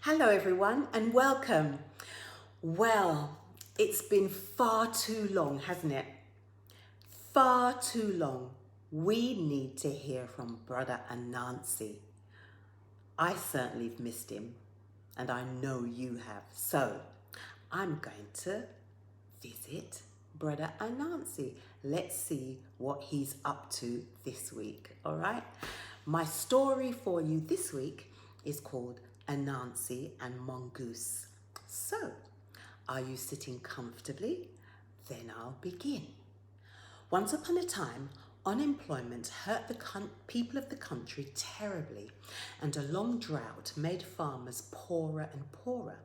Hello, everyone, and welcome. Well, it's been far too long, hasn't it? Far too long. We need to hear from Brother Anancy. I certainly have missed him, and I know you have. So, I'm going to visit Brother Anancy. Let's see what he's up to this week, all right? My story for you this week is called Anancy and Mongoose. So, are you sitting comfortably? Then I'll begin. Once upon a time, unemployment hurt the people of the country terribly, and a long drought made farmers poorer and poorer.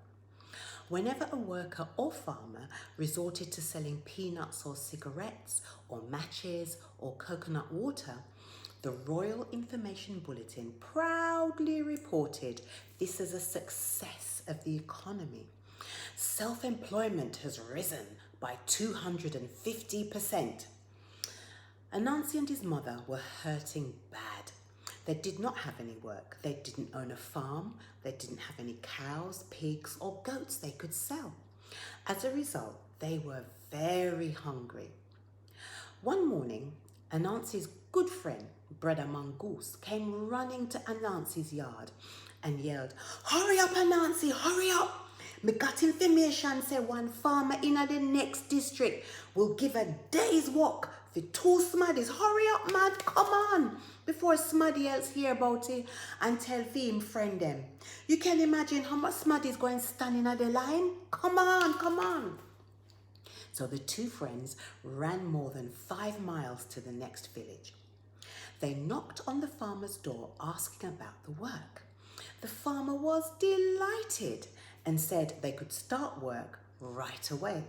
Whenever a worker or farmer resorted to selling peanuts or cigarettes or matches or coconut water, the Royal Information Bulletin proudly reported this as a success of the economy. Self-employment has risen by 250%. Anansi and his mother were hurting bad. They did not have any work. They didn't own a farm. They didn't have any cows, pigs, or goats they could sell. As a result, they were very hungry. One morning, Anansi's good friend, Brother Mongoose, came running to Anansi's yard and yelled, "Hurry up, Anansi, hurry up! Me got information say one farmer in the next district will give a day's work for two smaddies. Hurry up, man, come on, before smaddy else hear about it and tell him friend them. You can imagine how much smaddies going standing at the line? Come on, come on." So the two friends ran more than 5 miles to the next village. They knocked on the farmer's door asking about the work. The farmer was delighted and said they could start work right away.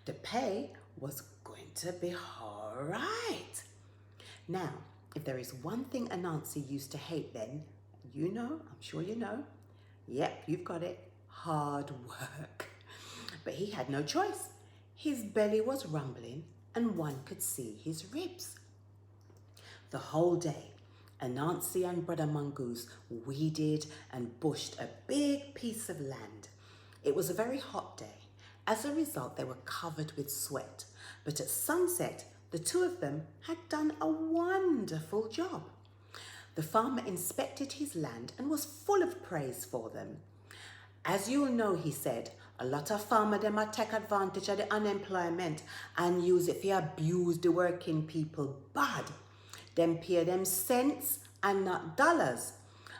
The pay was going to be all right. Now, if there is one thing Anansi used to hate then, you know, I'm sure you know, yep, you've got it, hard work. But he had no choice. His belly was rumbling and one could see his ribs. The whole day, Anansi and Brother Mongoose weeded and bushed a big piece of land. It was a very hot day. As a result, they were covered with sweat. But at sunset, the two of them had done a wonderful job. The farmer inspected his land and was full of praise for them. "As you'll know," he said, "a lot of farmers them take advantage of the unemployment and use it to abuse the working people bad. Them pay them cents and not dollars.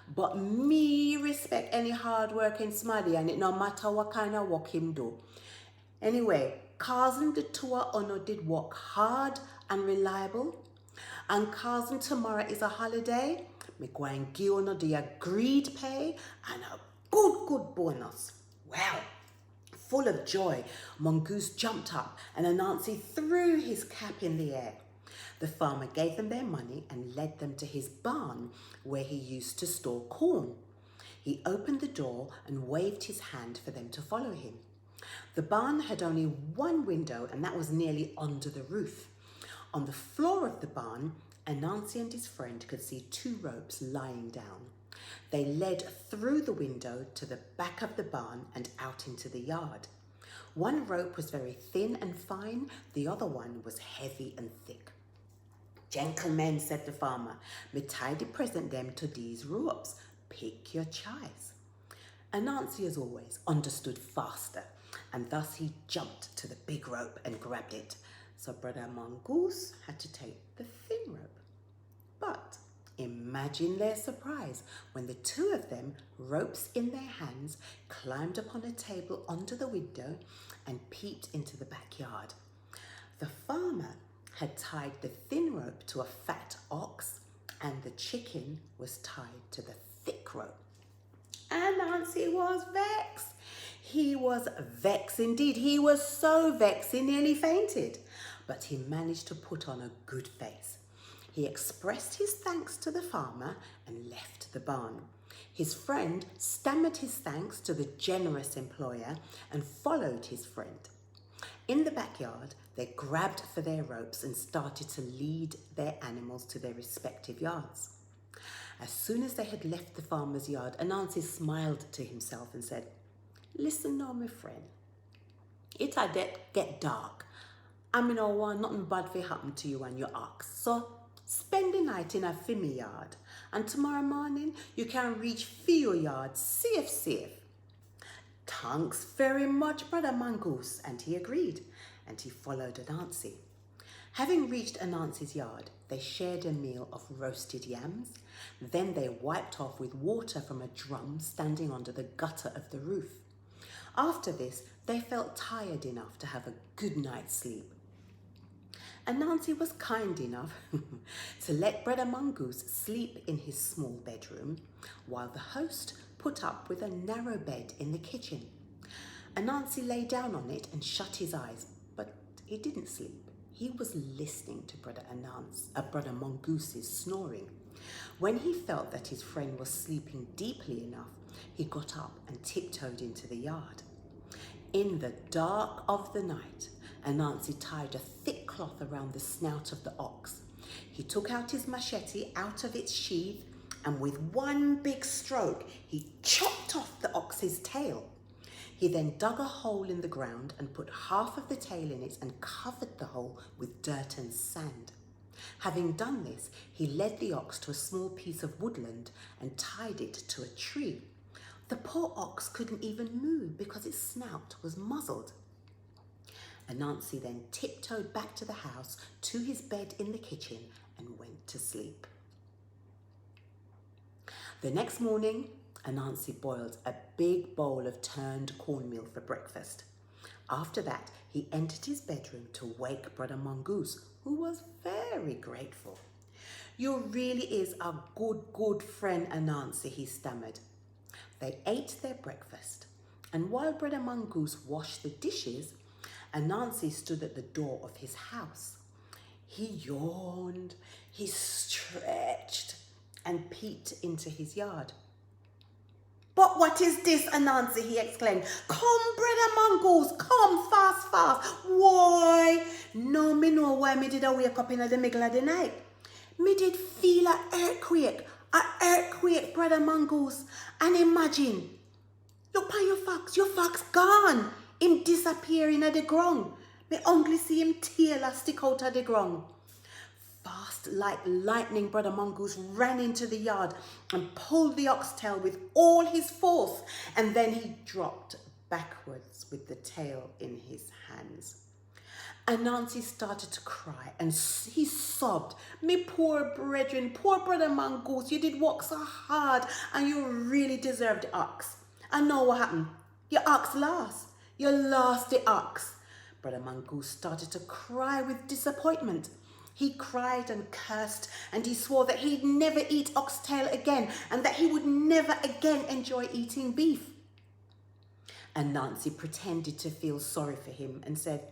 But me respect any hard-working smaddy, and it no matter what kind of work him do. Anyway, causing the two of uno did work hard and reliable, and causing tomorrow is a holiday, me go and give uno the agreed pay and a good bonus." Well, full of joy, Mongoose jumped up and Anansi threw his cap in the air. The farmer gave them their money and led them to his barn where he used to store corn. He opened the door and waved his hand for them to follow him. The barn had only one window and that was nearly under the roof. On the floor of the barn, Anansi and his friend could see 2 ropes lying down. They led through the window to the back of the barn and out into the yard. One rope was very thin and fine, the other one was heavy and thick. "Gentlemen," said the farmer, "me tidy present them to these ropes. Pick your choice." Anansi, as always, understood faster, and thus he jumped to the big rope and grabbed it. So Brother Mongoose had to take the thin rope. But imagine their surprise when the two of them, ropes in their hands, climbed upon a table under the window and peeped into the backyard. The farmer had tied the thin rope to a fat ox and the chicken was tied to the thick rope. Anansi was vexed. He was vexed indeed. He was so vexed he nearly fainted. But he managed to put on a good face. He expressed his thanks to the farmer and left the barn. His friend stammered his thanks to the generous employer and followed his friend. In the backyard, they grabbed for their ropes and started to lead their animals to their respective yards. As soon as they had left the farmer's yard, Anansi smiled to himself and said, "Listen now, my friend. It a get dark. I mean, I want nothing bad to happen to you and your ox. So spend the night in a fimmy yard, and tomorrow morning you can reach for your yard safe. Thanks very much, Brother Mongoose." And he agreed, and he followed Anansi. Having reached Anansi's yard, they shared a meal of roasted yams. Then they wiped off with water from a drum standing under the gutter of the roof. After this, they felt tired enough to have a good night's sleep. Anansi was kind enough to let Brother Mongoose sleep in his small bedroom, while the host put up with a narrow bed in the kitchen. Anansi lay down on it and shut his eyes, but he didn't sleep. He was listening to Brother Mongoose's snoring. When he felt that his friend was sleeping deeply enough, he got up and tiptoed into the yard. In the dark of the night, Anansi tied a thick cloth around the snout of the ox. He took out his machete out of its sheath, and with one big stroke, he chopped off the ox's tail. He then dug a hole in the ground and put half of the tail in it and covered the hole with dirt and sand. Having done this, he led the ox to a small piece of woodland and tied it to a tree. The poor ox couldn't even move because its snout was muzzled. Anansi then tiptoed back to the house, to his bed in the kitchen, and went to sleep. The next morning, Anansi boiled a big bowl of turned cornmeal for breakfast. After that, he entered his bedroom to wake Brother Mongoose, who was very grateful. "You really is a good friend, Anansi," he stammered. They ate their breakfast, and while Brother Mongoose washed the dishes, Anansi stood at the door of his house. He yawned, he stretched, and peeked into his yard. "But what is this, Anansi?" he exclaimed. "Come, Brother Mongoose, come fast. Why? No, me know why me did a wake up in the middle of the night. Me did feel a earthquake, Brother Mongoose. And imagine, look on your fox gone. Him disappearing at the ground. Me only see him tail a stick out of the ground." Fast like lightning, Brother Mongoose ran into the yard and pulled the oxtail with all his force, and then he dropped backwards with the tail in his hands. Anansi started to cry and he sobbed, "Me poor brethren, poor Brother Mongoose, you did work so hard and you really deserved the ox. And now what happened? Your ox lost. You lost the ox." Brother Mongoose started to cry with disappointment. He cried and cursed, and he swore that he'd never eat oxtail again and that he would never again enjoy eating beef. Anansi pretended to feel sorry for him and said,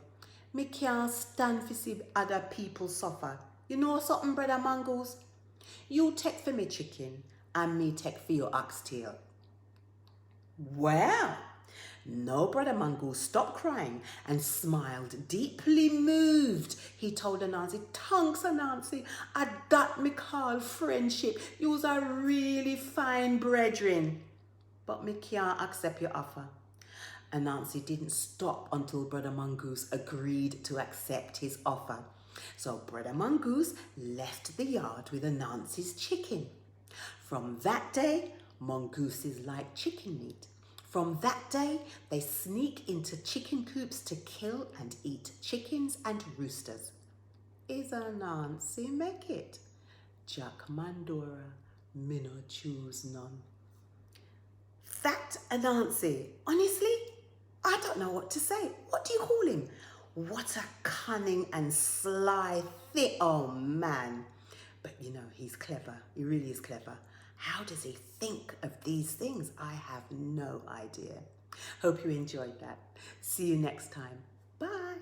"Me can't stand to see other people suffer. You know something, Brother Mongoose? You take for me chicken and me take for your oxtail." Well, no, Brother Mongoose stopped crying and smiled, deeply moved. He told Anansi, "Thanks, Anansi. Dat me call friendship. You's a really fine brethren. But me can't accept your offer." Anansi didn't stop until Brother Mongoose agreed to accept his offer. So Brother Mongoose left the yard with Anansi's chicken. From that day, mongooses like chicken meat. From that day, they sneak into chicken coops to kill and eat chickens and roosters. Is Anansi make it? Jack Mandora, me no choose none. That Anansi, honestly, I don't know what to say. What do you call him? What a cunning and sly thing. Oh man. But you know, he's clever. He really is clever. How does he think of these things? I have no idea. Hope you enjoyed that. See you next time. Bye.